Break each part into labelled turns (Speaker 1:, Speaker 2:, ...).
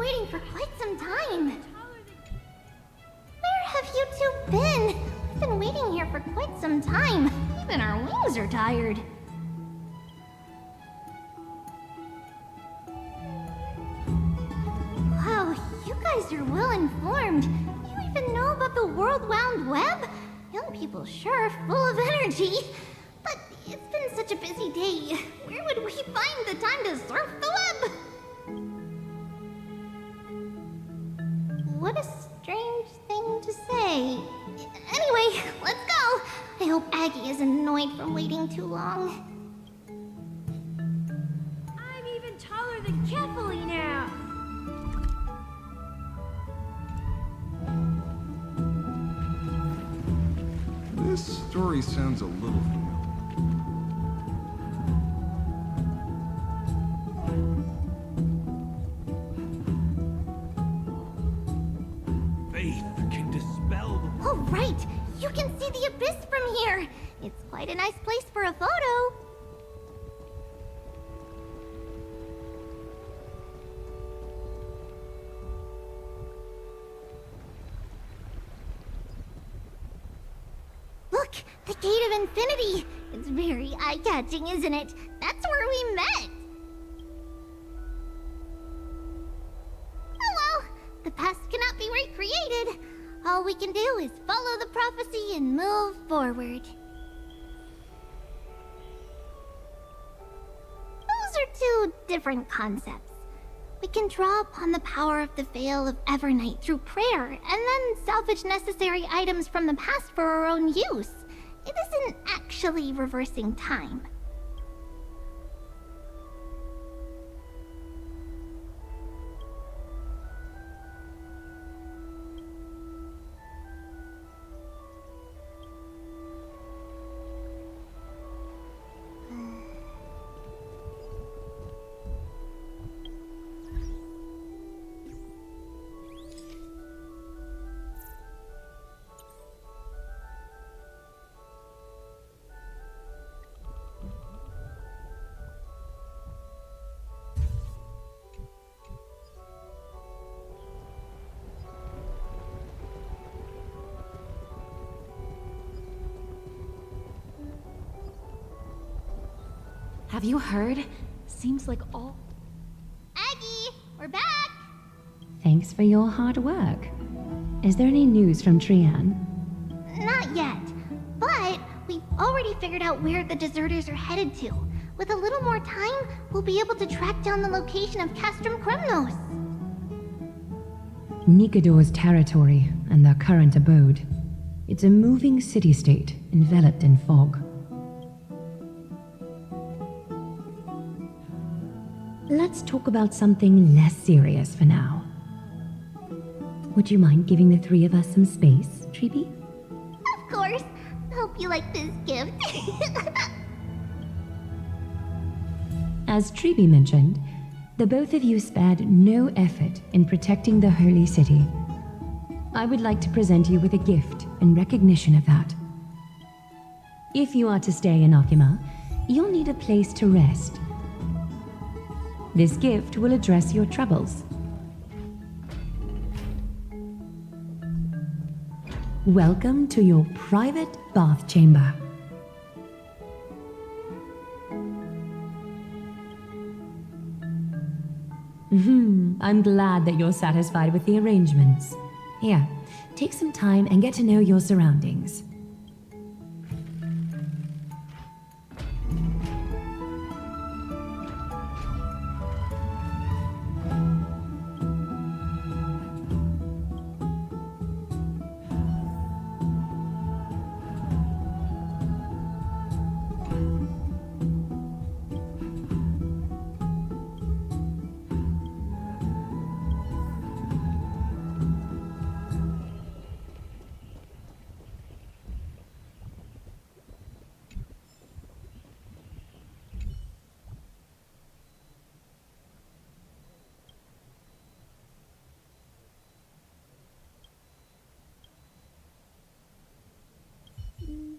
Speaker 1: waiting for quite some time. Where have you two been? We've been waiting here for quite some time. Even our wings are tired. Wow, you guys are well informed. You even know about the World Wound Web? Young people sure are full of energy. But it's been such a busy day. Where would we find the time to surf the web? What a strange thing to say. Anyway, let's go. I hope Aggie isn't annoyed from waiting too long.
Speaker 2: I'm even taller than Kefali now.
Speaker 3: This story sounds a little familiar.
Speaker 4: Faith can dispel the...
Speaker 1: Oh, right! You can see the abyss from here! It's quite a nice place for a photo. Look! The Gate of Infinity! It's very eye-catching, isn't it? That's where we met! Oh well, the past cannot be recreated. All we can do is follow the prophecy and move forward. Those are two different concepts. We can draw upon the power of the Veil of Evernight through prayer, and then salvage necessary items from the past for our own use. It isn't actually reversing time.
Speaker 2: Have you heard? Seems like all...
Speaker 1: Aggie, we're back!
Speaker 5: Thanks for your hard work. Is there any news from Trian?
Speaker 1: Not yet, but we've already figured out where the deserters are headed to. With a little more time, we'll be able to track down the location of Castrum Kremnos.
Speaker 5: Nikador's territory and their current abode. It's a moving city-state enveloped in fog. Let's talk about something less serious for now. Would you mind giving the three of us some space, Treeby?
Speaker 1: Of course. Hope you like this gift.
Speaker 5: As Treeby mentioned, the both of you spared no effort in protecting the holy city. I would like to present you with a gift in recognition of that. If you are to stay in Akima, you'll need a place to rest. This gift will address your troubles. Welcome to your private bath chamber. I'm glad that you're satisfied with the arrangements. Here, take some time and get to know your surroundings.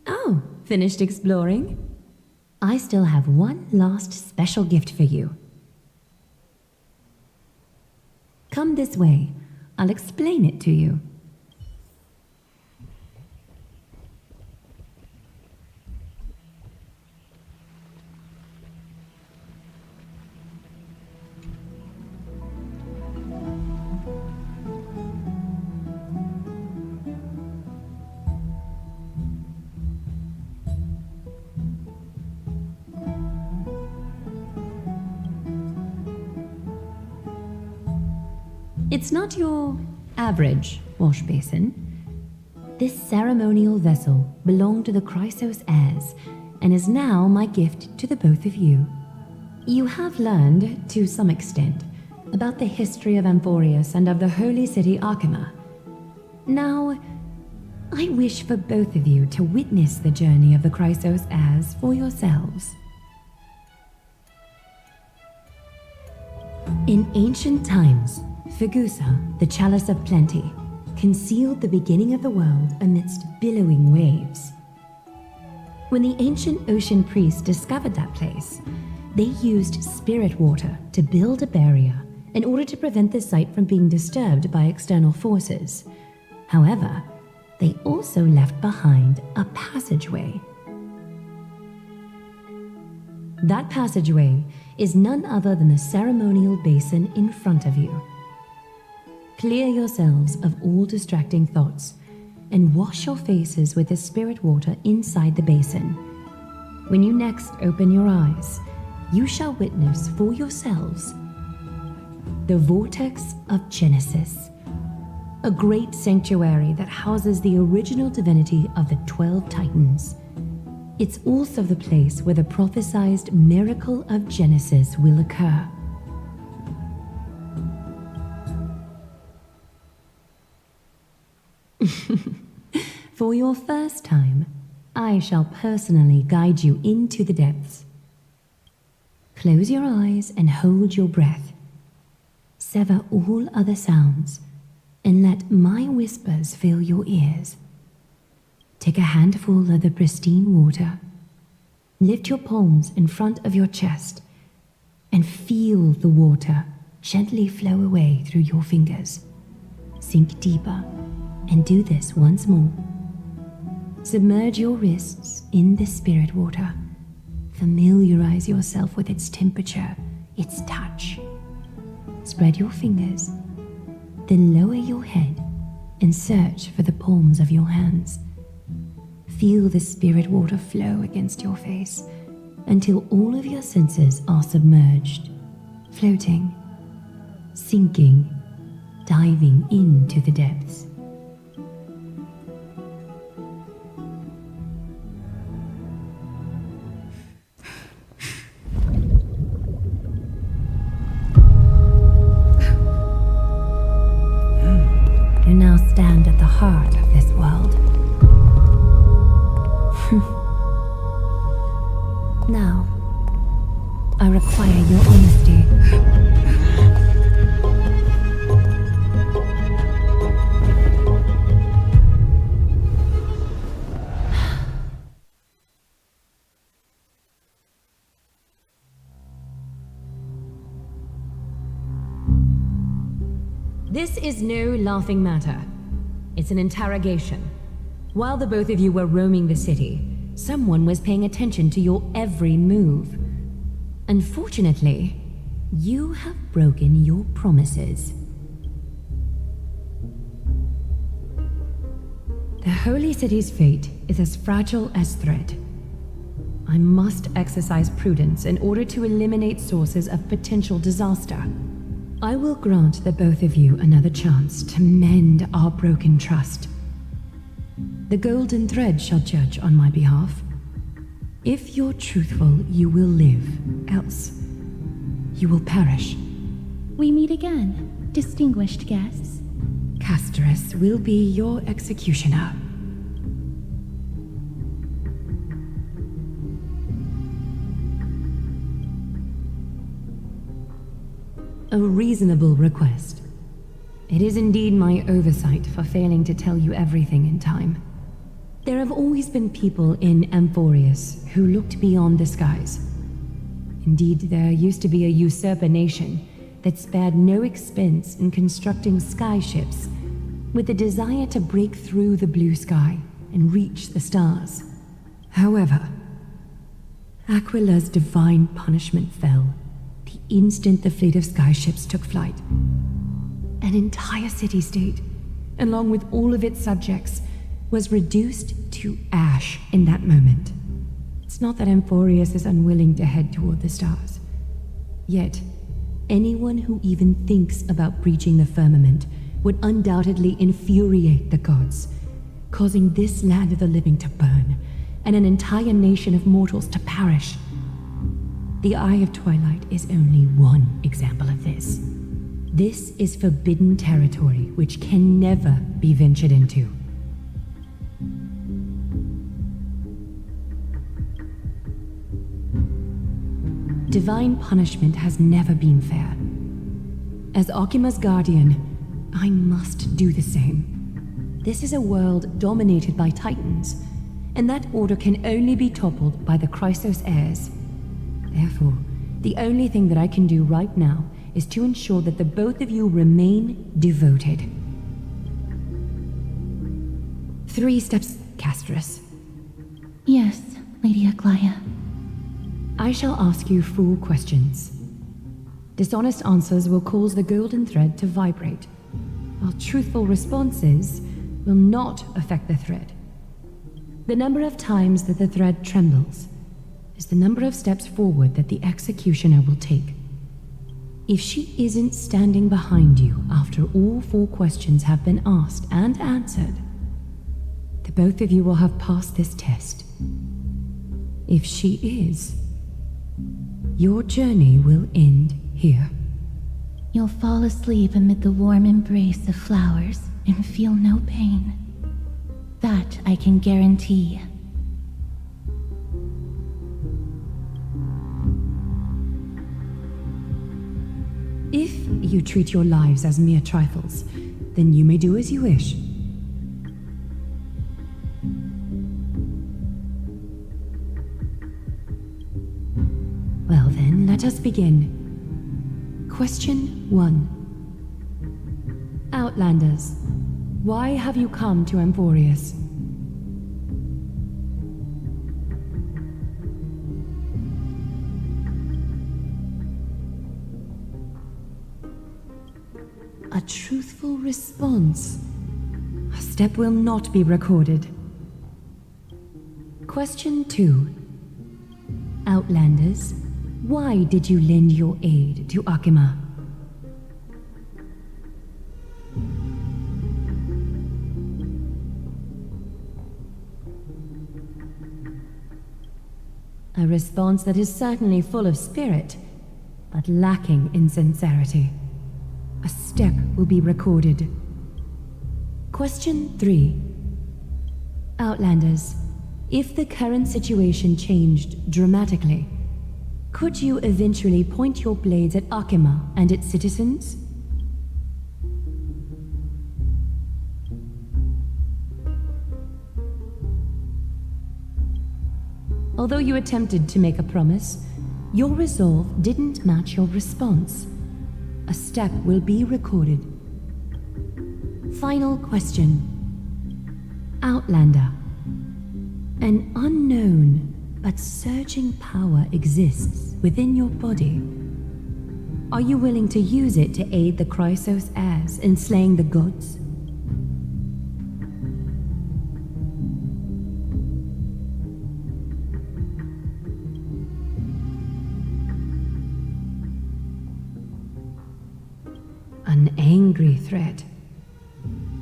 Speaker 5: Oh, finished exploring? I still have one last special gift for you. Come come this way, I'll explain it to you. It's not your average wash basin. This ceremonial vessel belonged to the Chrysos heirs and is now my gift to the both of you. You have learned, to some extent, about the history of Amphorius and of the holy city Arkema. Now, I wish for both of you to witness the journey of the Chrysos heirs for yourselves. In ancient times, Fegusa, the chalice of plenty, concealed the beginning of the world amidst billowing waves. When the ancient ocean priests discovered that place, they used spirit water to build a barrier in order to prevent the site from being disturbed by external forces. However, they also left behind a passageway. That passageway is none other than the ceremonial basin in front of you. Clear yourselves of all distracting thoughts and wash your faces with the spirit water inside the basin. When you next open your eyes, you shall witness for yourselves the Vortex of Genesis, a great sanctuary that houses the original divinity of the 12 Titans. It's also the place where the prophesied miracle of Genesis will occur. For your first time, I shall personally guide you into the depths. Close your eyes and hold your breath. Sever all other sounds and let my whispers fill your ears. Take a handful of the pristine water. Lift your palms in front of your chest and feel the water gently flow away through your fingers. Sink deeper and do this once more. Submerge your wrists in the spirit water. Familiarize yourself with its temperature, its touch. Spread your fingers, then lower your head and search for the palms of your hands. Feel the spirit water flow against your face until all of your senses are submerged, floating, sinking, diving into the depths. You now stand at the heart of this world. Now, I require your honesty. This is no laughing matter. It's an interrogation. While the both of you were roaming the city, someone was paying attention to your every move. Unfortunately, you have broken your promises. The Holy City's fate is as fragile as thread. I must exercise prudence in order to eliminate sources of potential disaster. I will grant the both of you another chance to mend our broken trust. The golden thread shall judge on my behalf. If you're truthful, you will live. Else, you will perish.
Speaker 4: We meet again, distinguished guests.
Speaker 5: Castorus will be your executioner. A reasonable request. It is indeed my oversight for failing to tell you everything in time. There have always been people in Amphorius who looked beyond the skies. Indeed, there used to be a usurper nation that spared no expense in constructing skyships with the desire to break through the blue sky and reach the stars. However, Aquila's divine punishment fell the instant the fleet of skyships took flight. An entire city-state, along with all of its subjects, was reduced to ash in that moment. It's not that Amphorius is unwilling to head toward the stars. Yet, anyone who even thinks about breaching the firmament would undoubtedly infuriate the gods, causing this land of the living to burn, and an entire nation of mortals to perish. The Eye of Twilight is only one example of this. This is forbidden territory which can never be ventured into. Divine punishment has never been fair. As Okima's guardian, I must do the same. This is a world dominated by titans, and that order can only be toppled by the Chrysos heirs. Therefore, the only thing that I can do right now is to ensure that the both of you remain devoted. 3 steps, Castris.
Speaker 4: Yes, Lady Aglaia.
Speaker 5: I shall ask you 4 questions. Dishonest answers will cause the golden thread to vibrate, while truthful responses will not affect the thread. The number of times that the thread trembles is the number of steps forward that the executioner will take. If she isn't standing behind you after all 4 questions have been asked and answered, the both of you will have passed this test. If she is, your journey will end here.
Speaker 4: You'll fall asleep amid the warm embrace of flowers and feel no pain. That I can guarantee.
Speaker 5: If you treat your lives as mere trifles, then you may do as you wish. Well then, let us begin. Question 1. Outlanders, why have you come to Amphorius? A truthful response. A step will not be recorded. Question 2. Outlanders, why did you lend your aid to Akima? A response that is certainly full of spirit, but lacking in sincerity. A step will be recorded. Question 3. Outlanders, if the current situation changed dramatically, could you eventually point your blades at Akima and its citizens? Although you attempted to make a promise, your resolve didn't match your response. A step will be recorded. Final question. Outlander. An unknown but surging power exists within your body. Are you willing to use it to aid the Chrysos heirs in slaying the gods? An angry threat,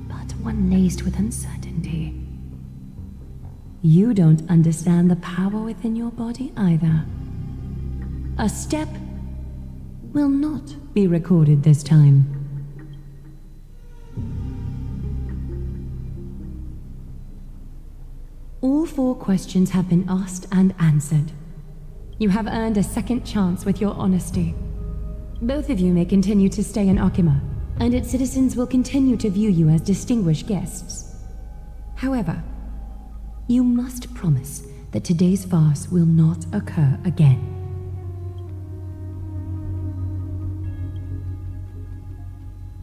Speaker 5: but one laced with uncertainty. You don't understand the power within your body either. A step will not be recorded this time. All 4 questions have been asked and answered. You have earned a second chance with your honesty. Both of you may continue to stay in Akima, and its citizens will continue to view you as distinguished guests. However, you must promise that today's farce will not occur again.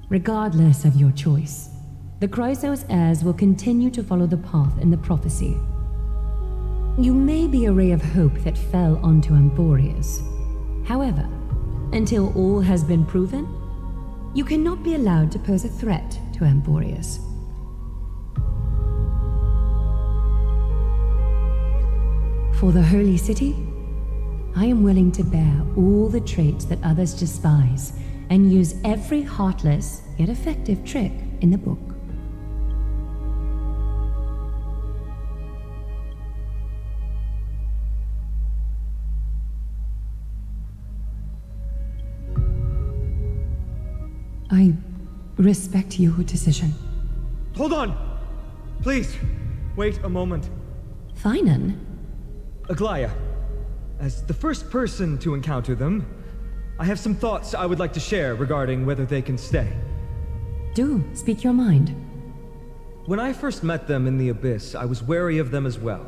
Speaker 5: Regardless of your choice, the Chrysos heirs will continue to follow the path in the prophecy. You may be a ray of hope that fell onto Amphorius. However, until all has been proven, you cannot be allowed to pose a threat to Amphorius. For the Holy City, I am willing to bear all the traits that others despise and use every heartless yet effective trick in the book. I respect your decision.
Speaker 6: Hold on! Please, wait a moment.
Speaker 5: Finan?
Speaker 6: Aglaya, as the first person to encounter them, I have some thoughts I would like to share regarding whether they can stay.
Speaker 5: Do speak your mind.
Speaker 6: When I first met them in the Abyss, I was wary of them as well,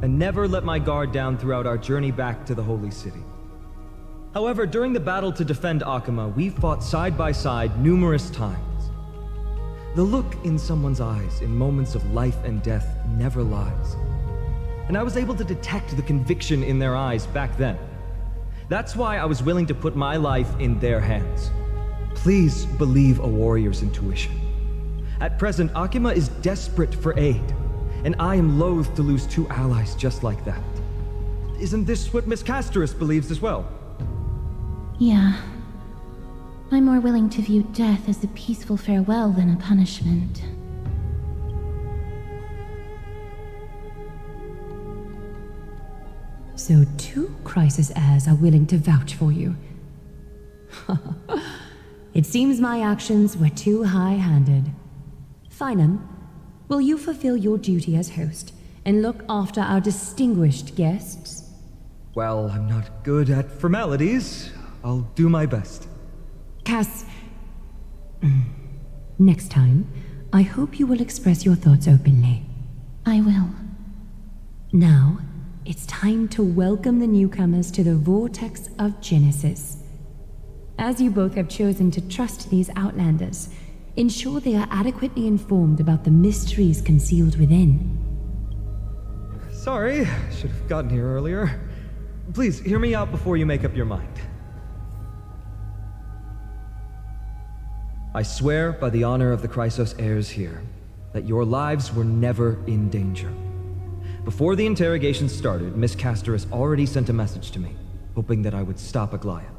Speaker 6: and never let my guard down throughout our journey back to the Holy City. However, during the battle to defend Akama, we fought side by side numerous times. The look in someone's eyes in moments of life and death never lies. And I was able to detect the conviction in their eyes back then. That's why I was willing to put my life in their hands. Please believe a warrior's intuition. At present, Akama is desperate for aid, and I am loath to lose two allies just like that. Isn't this what Miss Casterus believes as well?
Speaker 4: Yeah. I'm more willing to view death as a peaceful farewell than a punishment.
Speaker 5: So 2 Chrysos heirs are willing to vouch for you. It seems my actions were too high-handed. Finan, will you fulfill your duty as host and look after our distinguished guests?
Speaker 6: Well, I'm not good at formalities. I'll do my best.
Speaker 5: Cass... Next time, I hope you will express your thoughts openly.
Speaker 4: I will.
Speaker 5: Now, it's time to welcome the newcomers to the Vortex of Genesis. As you both have chosen to trust these Outlanders, ensure they are adequately informed about the mysteries concealed within.
Speaker 6: Sorry, should have gotten here earlier. Please, hear me out before you make up your mind. I swear by the honor of the Chrysos heirs here, that your lives were never in danger. Before the interrogation started, Miss Casterus already sent a message to me, hoping that I would stop Aglaya.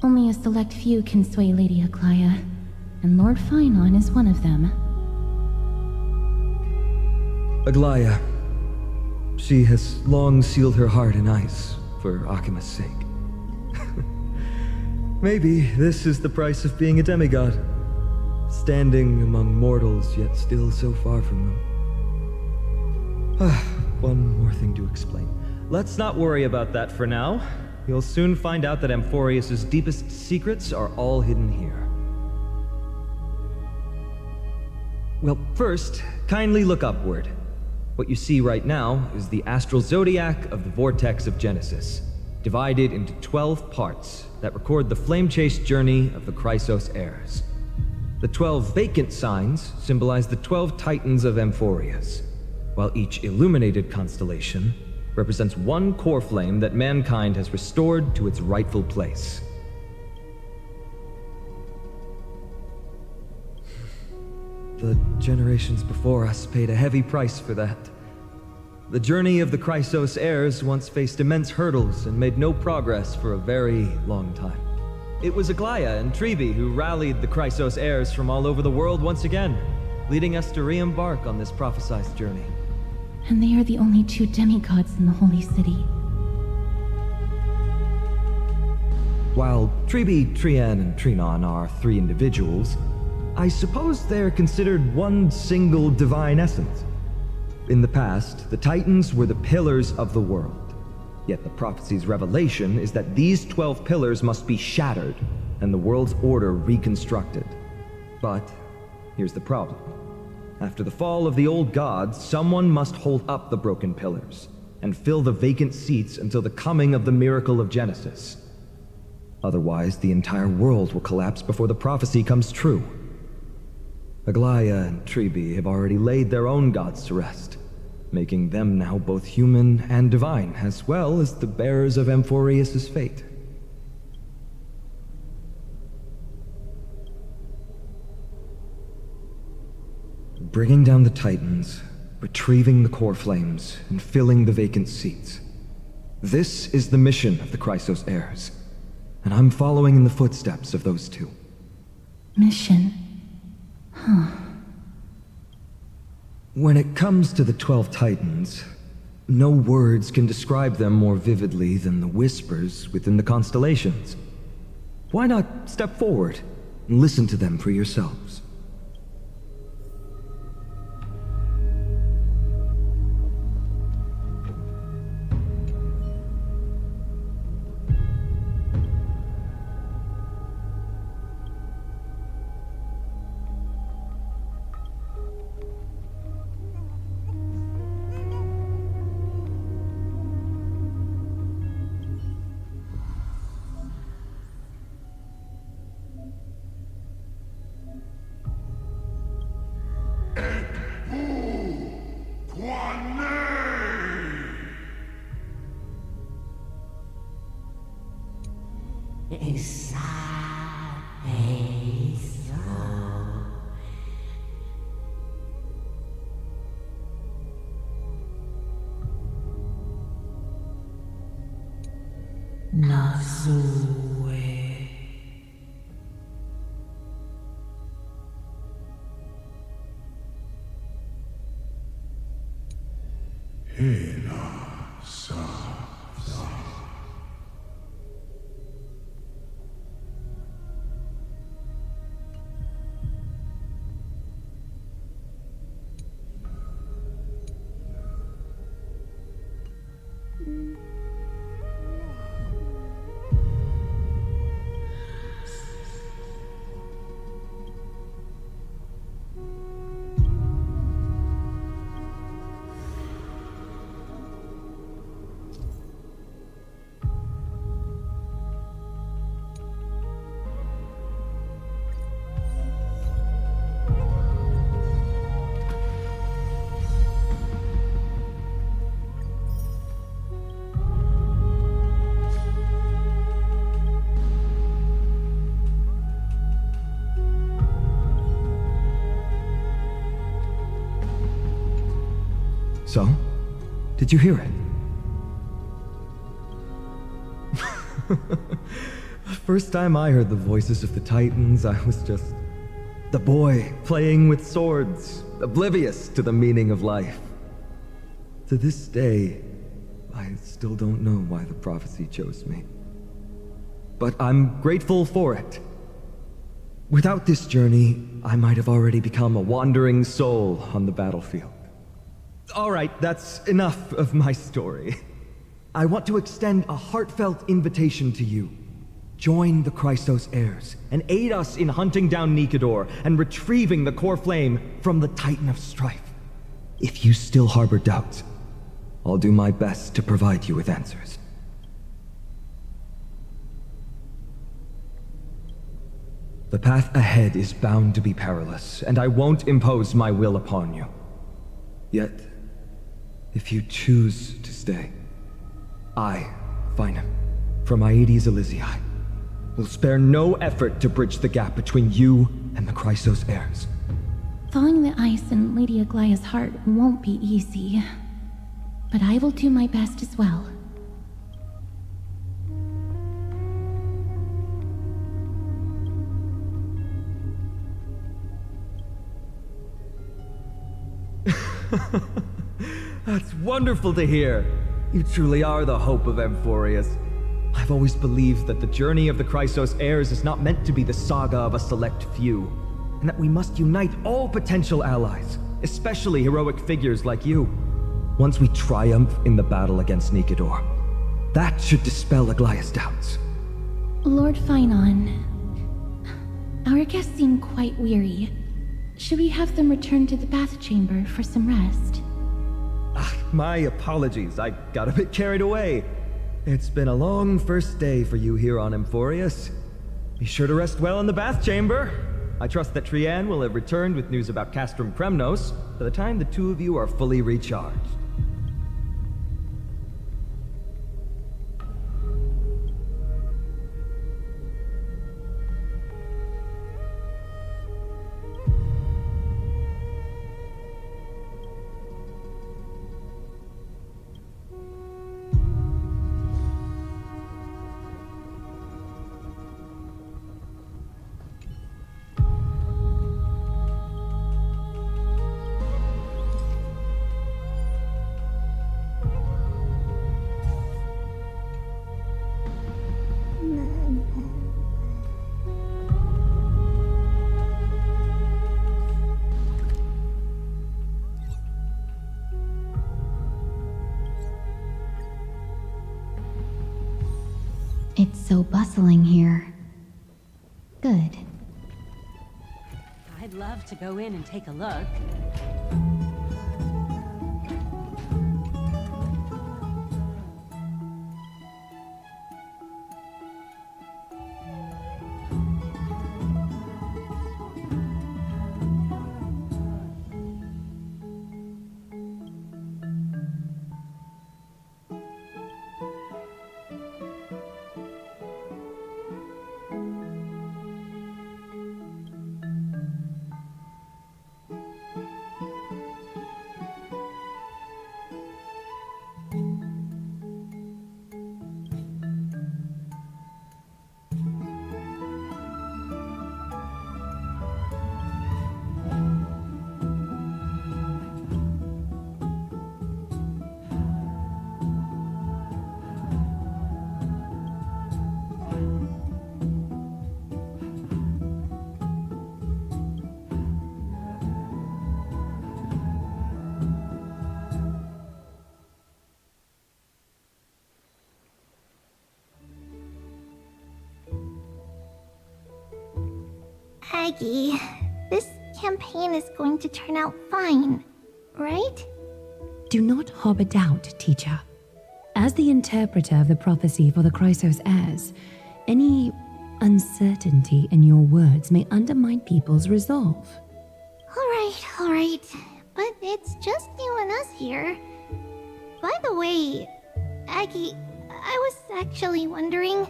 Speaker 4: Only a select few can sway Lady Aglaya, and Lord Finan is one of them.
Speaker 6: Aglaya. She has long sealed her heart in ice for Akima's sake. Maybe this is the price of being a demigod. Standing among mortals, yet still so far from them. One more thing to explain. Let's not worry about that for now. You'll soon find out that Amphorius' deepest secrets are all hidden here. Well, first, kindly look upward. What you see right now is the astral zodiac of the Vortex of Genesis, divided into 12 parts that record the flame-chased journey of the Chrysos heirs. The 12 vacant signs symbolize the 12 titans of Amphorius, while each illuminated constellation represents one core flame that mankind has restored to its rightful place. The generations before us paid a heavy price for that. The journey of the Chrysos heirs once faced immense hurdles and made no progress for a very long time. It was Aglaya and Tribi who rallied the Chrysos heirs from all over the world once again, leading us to re-embark on this prophesied journey.
Speaker 4: And they are the only 2 demigods in the Holy City.
Speaker 6: While Tribi, Trian, and Trinon are 3 individuals, I suppose they're considered one single divine essence. In the past, the Titans were the pillars of the world. Yet the prophecy's revelation is that these 12 pillars must be shattered and the world's order reconstructed. But here's the problem. After the fall of the old gods, someone must hold up the broken pillars and fill the vacant seats until the coming of the miracle of Genesis. Otherwise, the entire world will collapse before the prophecy comes true. Aglaya and Tribi have already laid their own gods to rest, making them now both human and divine, as well as the bearers of Amphorius' fate. Bringing down the Titans, retrieving the core flames, and filling the vacant seats. This is the mission of the Chrysos heirs, and I'm following in the footsteps of those two.
Speaker 4: Mission.
Speaker 6: When it comes to the 12 Titans, no words can describe them more vividly than the whispers within the constellations. Why not step forward and listen to them for yourselves? So, did you hear it? The first time I heard the voices of the Titans, I was just the boy playing with swords, oblivious to the meaning of life. To this day, I still don't know why the prophecy chose me. But I'm grateful for it. Without this journey, I might have already become a wandering soul on the battlefield. All right, that's enough of my story. I want to extend a heartfelt invitation to you. Join the Chrysos heirs and aid us in hunting down Nikedor and retrieving the core flame from the Titan of Strife. If you still harbor doubts, I'll do my best to provide you with answers. The path ahead is bound to be perilous, and I won't impose my will upon you. Yet, if you choose to stay, I, Finam, from Aedes Elysiae, will spare no effort to bridge the gap between you and the Chrysos heirs.
Speaker 4: Thawing the ice in Lady Aglaya's heart won't be easy, but I will do my best as well.
Speaker 6: That's wonderful to hear. You truly are the hope of Amphorius. I've always believed that the journey of the Chrysos heirs is not meant to be the saga of a select few, and that we must unite all potential allies, especially heroic figures like you. Once we triumph in the battle against Nikedor, that should dispel Aglaya's doubts.
Speaker 4: Lord Finon, our guests seem quite weary. Should we have them return to the bath chamber for some rest?
Speaker 6: My apologies, I got a bit carried away. It's been a long first day for you here on Amphorius. Be sure to rest well in the bath chamber. I trust that Trianne will have returned with news about Castrum Kremnos by the time the two of you are fully recharged.
Speaker 4: It's so bustling here. Good.
Speaker 7: I'd love to go in and take a look.
Speaker 1: Aggie, this campaign is going to turn out fine, right?
Speaker 5: Do not harbor doubt, teacher. As the interpreter of the prophecy for the Chrysos heirs, any uncertainty in your words may undermine people's resolve.
Speaker 1: All right. But it's just you and us here. By the way, Aggie, I was actually wondering,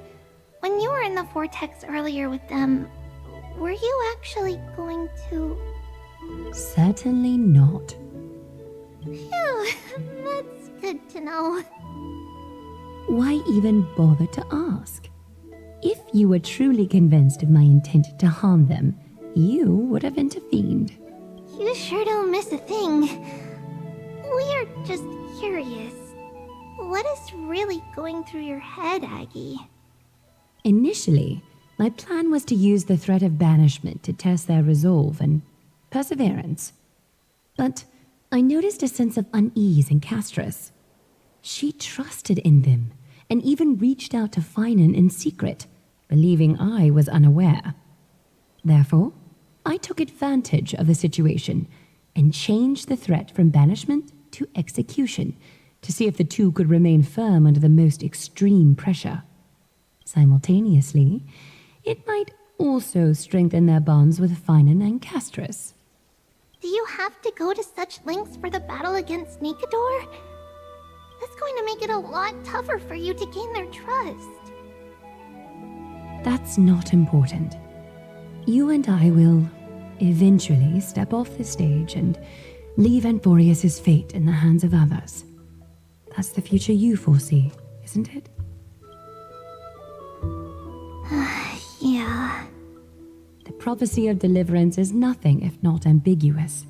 Speaker 1: when you were in the vortex earlier with them, were you actually going to...
Speaker 5: Certainly not.
Speaker 1: Phew, that's good to know.
Speaker 5: Why even bother to ask? If you were truly convinced of my intent to harm them, you would have intervened.
Speaker 1: You sure don't miss a thing. We are just curious. What is really going through your head, Aggie?
Speaker 5: Initially, my plan was to use the threat of banishment to test their resolve and perseverance. But I noticed a sense of unease in Castris. She trusted in them and even reached out to Finan in secret, believing I was unaware. Therefore, I took advantage of the situation and changed the threat from banishment to execution to see if the two could remain firm under the most extreme pressure. Simultaneously, it might also strengthen their bonds with Finan and Castris.
Speaker 1: Do you have to go to such lengths for the battle against Nikador? That's going to make it a lot tougher for you to gain their trust.
Speaker 5: That's not important. You and I will eventually step off the stage and leave Anthorius' fate in the hands of others. That's the future you foresee, isn't it?
Speaker 1: Yeah.
Speaker 5: The prophecy of deliverance is nothing if not ambiguous.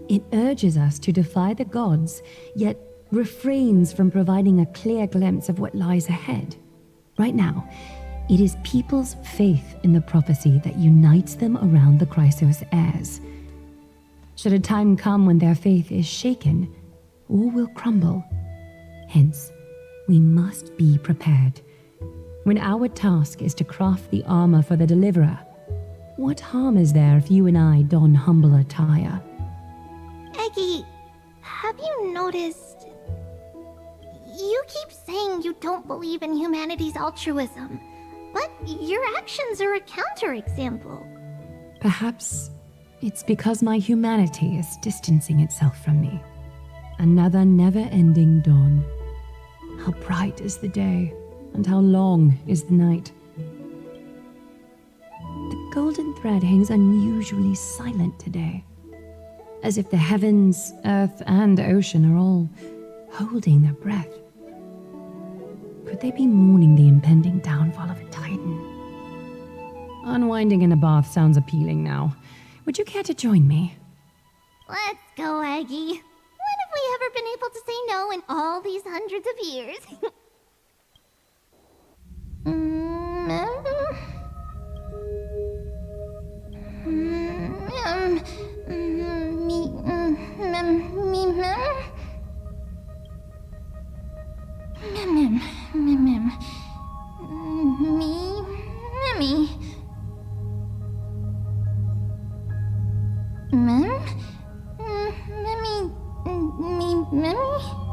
Speaker 5: It urges us to defy the gods, yet refrains from providing a clear glimpse of what lies ahead. Right now, it is people's faith in the prophecy that unites them around the Chrysos heirs. Should a time come when their faith is shaken, all will crumble. Hence, we must be prepared. When our task is to craft the armor for the deliverer, what harm is there if you and I don humble attire?
Speaker 1: Aggie, have you noticed... You keep saying you don't believe in humanity's altruism, but your actions are a counterexample.
Speaker 5: Perhaps it's because my humanity is distancing itself from me. Another never-ending dawn. How bright is the day, and how long is the night. The golden thread hangs unusually silent today, as if the heavens, earth, and ocean are all holding their breath. Could they be mourning the impending downfall of a titan? Unwinding in a bath sounds appealing now. Would you care to join me?
Speaker 1: Let's go, Aggie. When have we ever been able to say no in all these hundreds of years? Mem?